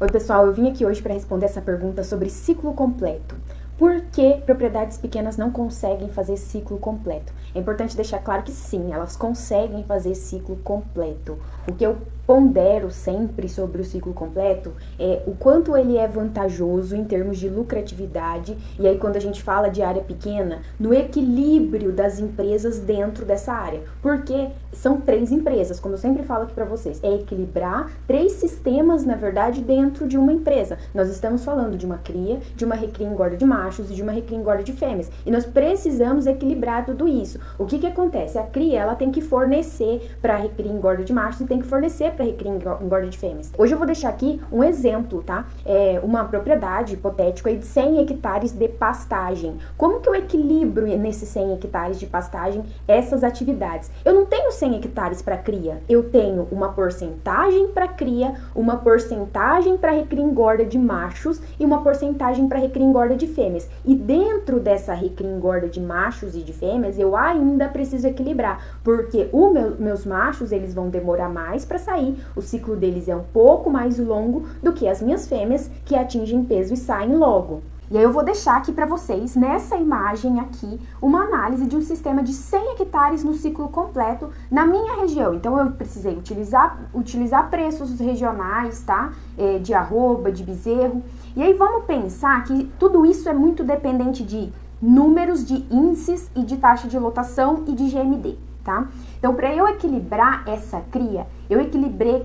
Oi pessoal, eu vim aqui hoje para responder essa pergunta sobre ciclo completo. Por que propriedades pequenas não conseguem fazer ciclo completo? É importante deixar claro que sim, elas conseguem fazer ciclo completo. O que eu pondero sempre sobre o ciclo completo é o quanto ele é vantajoso em termos de lucratividade, e aí quando a gente fala de área pequena, no equilíbrio das empresas dentro dessa área. Porque são 3 empresas, como eu sempre falo aqui para vocês, é equilibrar 3 sistemas, na verdade, dentro de uma empresa. Nós estamos falando de uma cria, de uma recria engorda de machos e de uma recria engorda de fêmeas. E nós precisamos equilibrar tudo isso. O que acontece? A cria, ela tem que fornecer para a recria engorda de machos e tem que fornecer para a recria engorda de fêmeas. Hoje eu vou deixar aqui um exemplo, tá? Uma propriedade hipotética aí de 100 hectares de pastagem. Como que eu equilibro nesses 100 hectares de pastagem essas atividades? Eu não tenho 100 hectares para cria, eu tenho uma porcentagem para cria, uma porcentagem para recria engorda de machos e uma porcentagem para recria engorda de fêmeas. E dentro dessa recria engorda de machos e de fêmeas, eu ainda preciso equilibrar, porque meus machos, eles vão demorar mais para sair, o ciclo deles é um pouco mais longo do que as minhas fêmeas, que atingem peso e saem logo. E aí eu vou deixar aqui para vocês, nessa imagem aqui, uma análise de um sistema de 100 hectares no ciclo completo na minha região. Então eu precisei utilizar preços regionais, tá? De arroba, de bezerro. E aí vamos pensar que tudo isso é muito dependente de números, de índices e de taxa de lotação e de GMD, tá? Então, para eu equilibrar essa cria, eu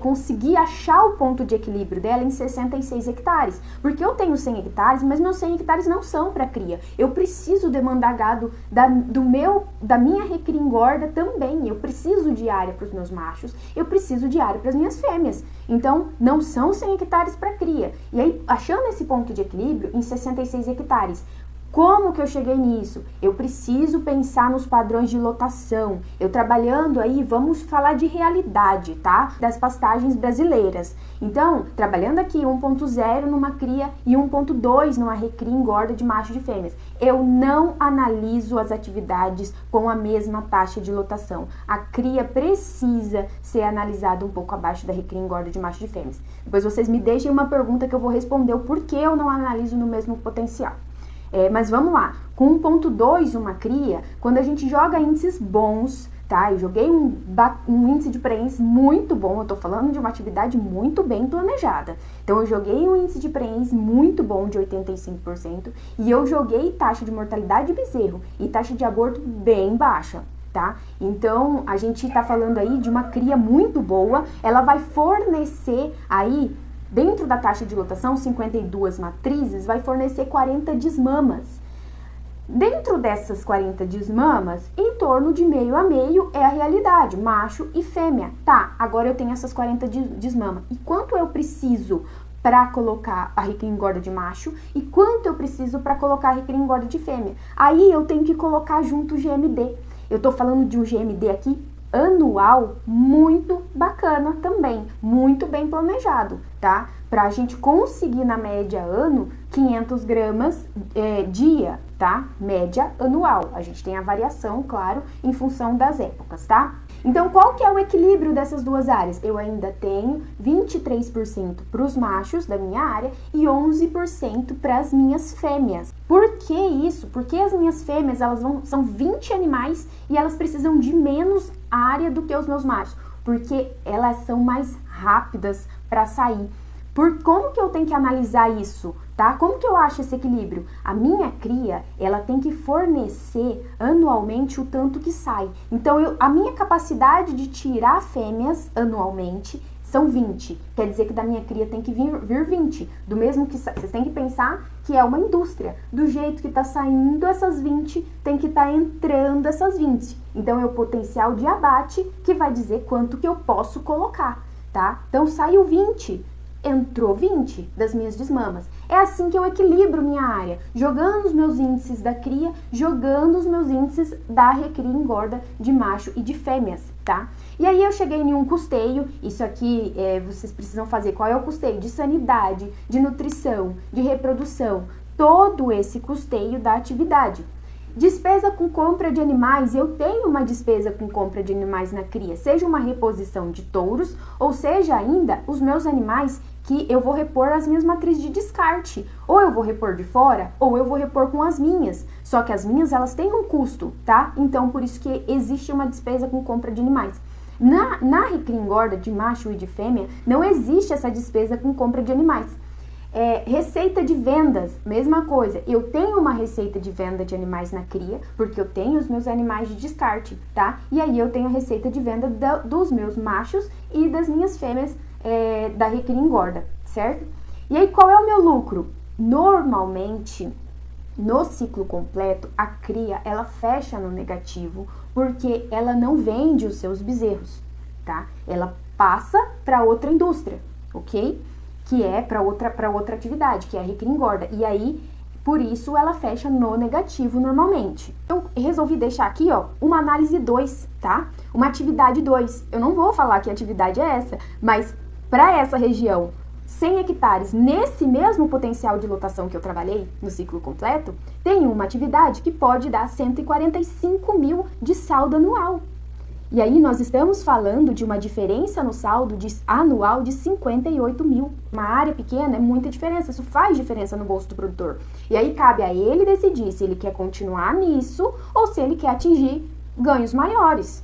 consegui achar o ponto de equilíbrio dela em 66 hectares. Porque eu tenho 100 hectares, mas meus 100 hectares não são para cria. Eu preciso demandar gado da minha recria engorda também. Eu preciso de área para os meus machos, eu preciso de área para as minhas fêmeas. Então, não são 100 hectares para cria. E aí, achando esse ponto de equilíbrio em 66 hectares, como que eu cheguei nisso? Eu preciso pensar nos padrões de lotação. Eu trabalhando aí, vamos falar de realidade, tá? Das pastagens brasileiras. Então, trabalhando aqui 1.0 numa cria e 1.2 numa recria engorda de macho e de fêmeas. Eu não analiso as atividades com a mesma taxa de lotação. A cria precisa ser analisada um pouco abaixo da recria engorda de macho e de fêmeas. Depois vocês me deixem uma pergunta que eu vou responder o porquê eu não analiso no mesmo potencial. Mas vamos lá, com 1.2 uma cria, quando a gente joga índices bons, tá? Eu joguei um índice de preenche muito bom, eu tô falando de uma atividade muito bem planejada. Então eu joguei um índice de preenche muito bom de 85% e eu joguei taxa de mortalidade de bezerro e taxa de aborto bem baixa. Tá? Então, a gente tá falando aí de uma cria muito boa, ela vai fornecer aí, dentro da taxa de lotação, 52 matrizes, vai fornecer 40 desmamas. Dentro dessas 40 desmamas, em torno de meio a meio é a realidade, macho e fêmea. Tá, agora eu tenho essas 40 desmamas. E quanto eu preciso para colocar a recria engorda de macho e quanto eu preciso para colocar a recria engorda de fêmea? Aí eu tenho que colocar junto o GMD. Eu tô falando de um GMD aqui anual muito bacana também, muito bem planejado, tá? Pra gente conseguir na média ano 500 gramas dia, tá? Média anual. A gente tem a variação, claro, em função das épocas, tá? Então, qual que é o equilíbrio dessas duas áreas? Eu ainda tenho 23% para os machos da minha área e 11% para as minhas fêmeas. Por que isso? Porque as minhas fêmeas, são 20 animais e elas precisam de menos área do que os meus machos, porque elas são mais rápidas para sair. Como que eu tenho que analisar isso, tá? Como que eu acho esse equilíbrio? A minha cria, ela tem que fornecer anualmente o tanto que sai. Então, a minha capacidade de tirar fêmeas anualmente são 20. Quer dizer que da minha cria tem que vir 20. Do mesmo que vocês têm que pensar que é uma indústria. Do jeito que está saindo essas 20, tem que estar entrando essas 20. Então, é o potencial de abate que vai dizer quanto que eu posso colocar, tá? Então, saiu 20. Entrou 20 das minhas desmamas. É assim que eu equilibro minha área, jogando os meus índices da cria, jogando os meus índices da recria engorda de macho e de fêmeas, tá? E aí eu cheguei em um custeio, isso aqui vocês precisam fazer, qual é o custeio? De sanidade, de nutrição, de reprodução, todo esse custeio da atividade. Despesa com compra de animais, eu tenho uma despesa com compra de animais na cria, seja uma reposição de touros, ou seja ainda os meus animais que eu vou repor as minhas matrizes de descarte. Ou eu vou repor de fora, ou eu vou repor com as minhas. Só que as minhas, elas têm um custo, tá? Então, por isso que existe uma despesa com compra de animais. Na recria engorda de macho e de fêmea, não existe essa despesa com compra de animais. Receita de vendas, mesma coisa. Eu tenho uma receita de venda de animais na cria, porque eu tenho os meus animais de descarte, tá? E aí eu tenho a receita de venda dos meus machos e das minhas fêmeas da recria engorda, certo? E aí qual é o meu lucro? Normalmente, no ciclo completo, a cria, ela fecha no negativo, porque ela não vende os seus bezerros, tá? Ela passa para outra indústria, ok? Que é para outra atividade, que é a recria engorda. E aí, por isso, ela fecha no negativo normalmente. Eu resolvi deixar aqui, ó, uma análise 2, tá? Uma atividade 2. Eu não vou falar que atividade é essa, mas para essa região, 100 hectares, nesse mesmo potencial de lotação que eu trabalhei no ciclo completo, tem uma atividade que pode dar 145 mil de saldo anual. E aí nós estamos falando de uma diferença no saldo anual de 58 mil. Uma área pequena é muita diferença, isso faz diferença no bolso do produtor. E aí cabe a ele decidir se ele quer continuar nisso ou se ele quer atingir ganhos maiores.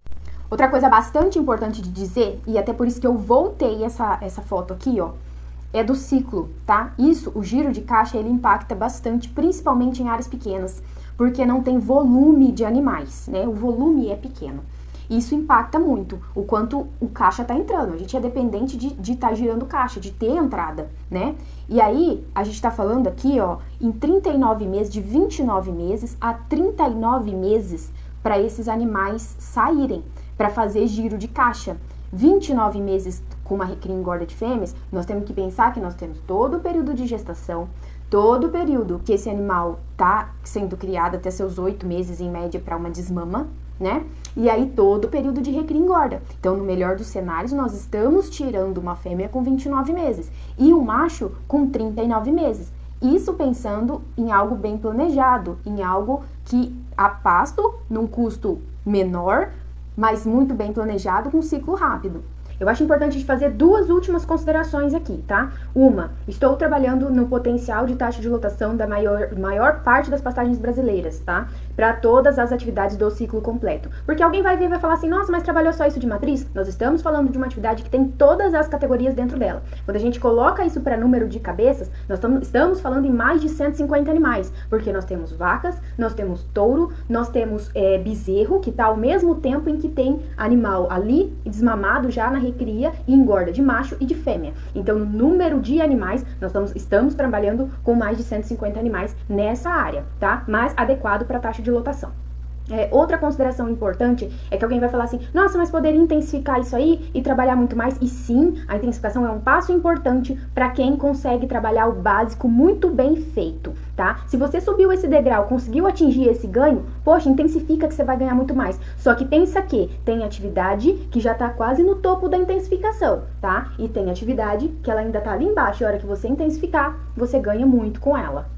Outra coisa bastante importante de dizer, e até por isso que eu voltei essa foto aqui, ó, é do ciclo, tá? Isso, o giro de caixa, ele impacta bastante, principalmente em áreas pequenas, porque não tem volume de animais, né? O volume é pequeno. Isso impacta muito o quanto o caixa tá entrando. A gente é dependente de estar girando caixa, de ter entrada, né? E aí, a gente tá falando aqui, ó, em 39 meses, de 29 meses a 39 meses para esses animais saírem, para fazer giro de caixa. 29 meses com uma recria engorda de fêmeas, nós temos que pensar que nós temos todo o período de gestação, todo o período que esse animal tá sendo criado até seus 8 meses, em média, para uma desmama, né? E aí todo o período de recria engorda. Então, no melhor dos cenários, nós estamos tirando uma fêmea com 29 meses e um macho com 39 meses. Isso pensando em algo bem planejado, em algo que a pasto, num custo menor, mas muito bem planejado, com um ciclo rápido. Eu acho importante fazer duas últimas considerações aqui, tá? Uma, estou trabalhando no potencial de taxa de lotação da maior parte das pastagens brasileiras, tá? Para todas as atividades do ciclo completo. Porque alguém vai vir e vai falar assim, nossa, mas trabalhou só isso de matriz? Nós estamos falando de uma atividade que tem todas as categorias dentro dela. Quando a gente coloca isso para número de cabeças, nós estamos falando em mais de 150 animais. Porque nós temos vacas, nós temos touro, nós temos bezerro, que está ao mesmo tempo em que tem animal ali desmamado já na recria e engorda de macho e de fêmea. Então, no número de animais, nós estamos trabalhando com mais de 150 animais nessa área, tá? Mais adequado para a taxa de lotação. Outra consideração importante é que alguém vai falar assim, nossa, mas poderia intensificar isso aí e trabalhar muito mais? E sim, a intensificação é um passo importante para quem consegue trabalhar o básico muito bem feito, tá? Se você subiu esse degrau, conseguiu atingir esse ganho, poxa, intensifica que você vai ganhar muito mais. Só que pensa que tem atividade que já tá quase no topo da intensificação, tá? E tem atividade que ela ainda tá ali embaixo, e a hora que você intensificar, você ganha muito com ela.